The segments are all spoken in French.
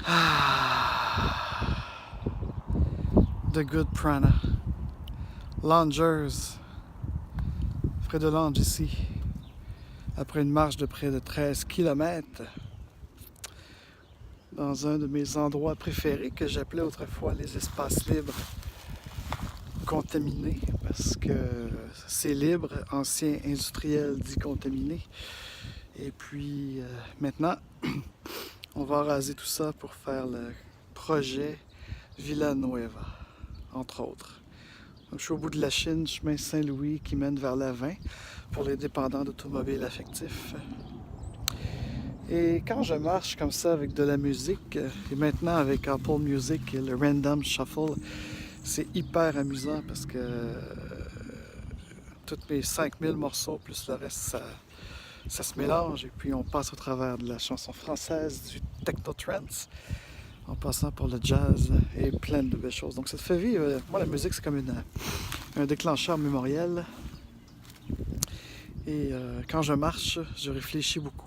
Ah, The Good Prana. Langers, près de Lange ici, après une marche de près de 13 km, dans un de mes endroits préférés que j'appelais autrefois les espaces libres contaminés, parce que c'est libre, ancien industriel dit contaminé. Et puis maintenant, on va raser tout ça pour faire le projet Villanueva, entre autres. Donc, je suis au bout de la Chine, chemin Saint-Louis qui mène vers l'Avin pour les dépendants d'automobiles affectifs. Et quand je marche comme ça avec de la musique, et maintenant avec Apple Music et le Random Shuffle, c'est hyper amusant parce que tous mes 5000 morceaux plus le reste, ça se mélange et puis on passe au travers de la chanson française, du techno-trance, en passant par le jazz et plein de belles choses. Donc ça te fait vivre. Moi, la musique, c'est comme un déclencheur mémoriel. Et quand je marche, je réfléchis beaucoup.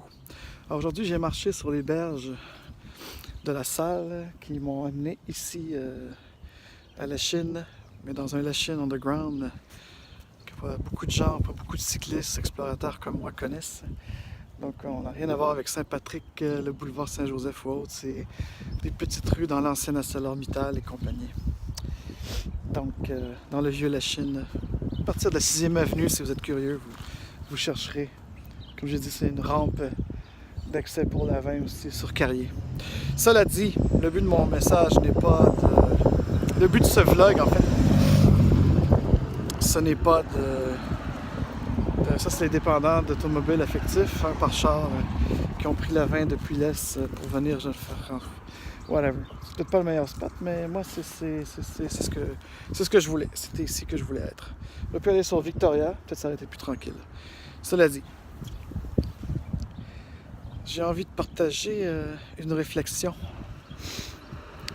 Alors, aujourd'hui, j'ai marché sur les berges de la Salle qui m'ont amené ici à la Chine, mais dans un Lachine underground que pas beaucoup de gens, pas beaucoup de cyclistes, explorateurs comme moi connaissent. Donc, on n'a rien à voir avec Saint-Patrick, le boulevard Saint-Joseph ou autre. C'est des petites rues dans l'ancienne ArcelorMittal et compagnie. Donc, dans le vieux Lachine, à partir de la 6e avenue, si vous êtes curieux, vous chercherez. Comme j'ai dit, c'est une rampe d'accès pour l'Avin aussi sur Carrier. Cela dit, le but de mon message n'est pas de... Le but de ce vlog, en fait, ce n'est pas de... Ça, c'est les dépendants d'automobiles affectifs, un par char, qui ont pris l'Avin depuis l'Est pour venir faire... Whatever. C'est peut-être pas le meilleur spot, mais moi, c'est ce que je voulais. C'était ici que je voulais être. J'aurais pu aller sur Victoria, peut-être ça aurait été plus tranquille. Cela dit, j'ai envie de partager une réflexion.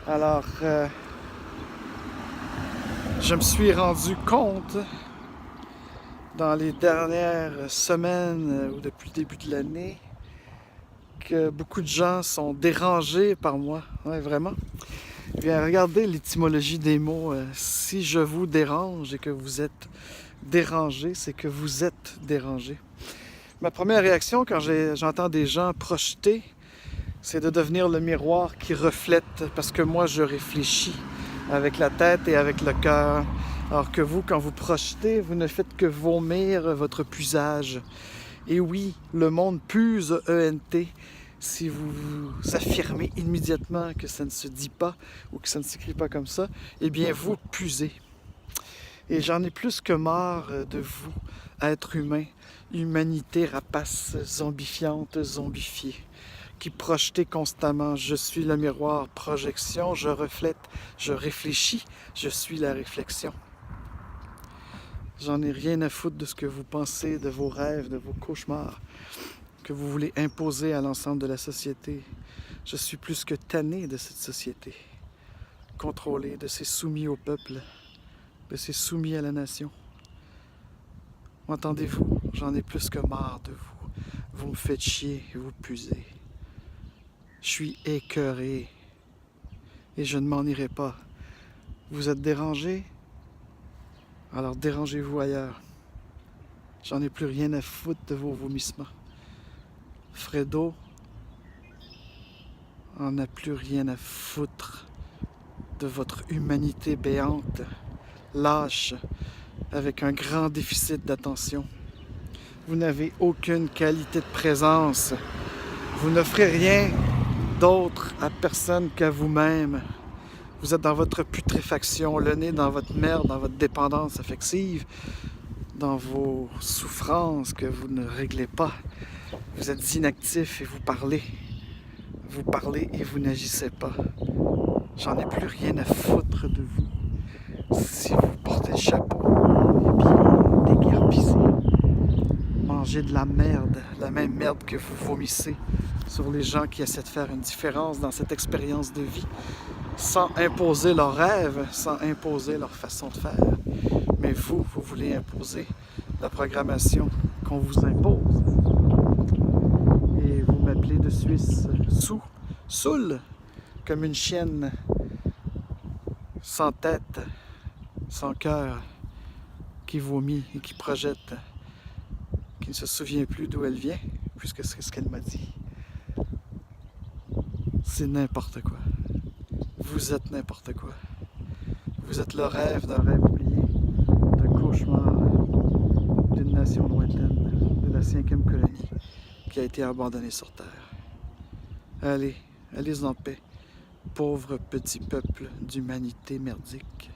Alors, je me suis rendu compte dans les dernières semaines ou depuis le début de l'année que beaucoup de gens sont dérangés par moi. Ouais, vraiment. Eh bien, regardez l'étymologie des mots. Si je vous dérange et que vous êtes dérangé, c'est que vous êtes dérangé. Ma première réaction quand j'entends des gens projeter, c'est de devenir le miroir qui reflète, parce que moi, je réfléchis avec la tête et avec le cœur. Alors que vous, quand vous projetez, vous ne faites que vomir votre puisage. Et oui, le monde puse, E-N-T, si vous affirmez immédiatement que ça ne se dit pas ou que ça ne s'écrit pas comme ça, eh bien, vous pusez. Et j'en ai plus que marre de vous, êtres humains, humanité rapace, zombifiante, zombifiée, qui projetez constamment. Je suis le miroir, projection, je reflète, je réfléchis, je suis la réflexion. J'en ai rien à foutre de ce que vous pensez, de vos rêves, de vos cauchemars, que vous voulez imposer à l'ensemble de la société. Je suis plus que tanné de cette société, contrôlée, de ces soumis au peuple, de ces soumis à la nation. Entendez-vous, j'en ai plus que marre de vous. Vous me faites chier et vous puisez. Je suis écœuré et je ne m'en irai pas. Vous êtes dérangé? Alors dérangez-vous ailleurs. J'en ai plus rien à foutre de vos vomissements. Fredo en a plus rien à foutre de votre humanité béante, lâche, avec un grand déficit d'attention. Vous n'avez aucune qualité de présence. Vous n'offrez rien d'autre à personne qu'à vous-même. Vous êtes dans votre putréfaction, le nez dans votre merde, dans votre dépendance affective, dans vos souffrances que vous ne réglez pas. Vous êtes inactif et vous parlez. Vous parlez et vous n'agissez pas. J'en ai plus rien à foutre de vous. Si vous portez le chapeau, eh bien, déguerpissez. Mangez de la merde, la même merde que vous vomissez sur les gens qui essaient de faire une différence dans cette expérience de vie, sans imposer leurs rêves, sans imposer leur façon de faire. Mais vous voulez imposer la programmation qu'on vous impose. Et vous m'appelez de Suisse Soul. comme une chienne sans tête, sans cœur, qui vomit et qui projette, qui ne se souvient plus d'où elle vient, puisque c'est ce qu'elle m'a dit. C'est n'importe quoi. Vous êtes n'importe quoi. Vous êtes le rêve d'un rêve oublié, d'un cauchemar d'une nation lointaine, de la 5e colonie, qui a été abandonnée sur Terre. Allez, allez en paix, pauvre petit peuple d'humanité merdique.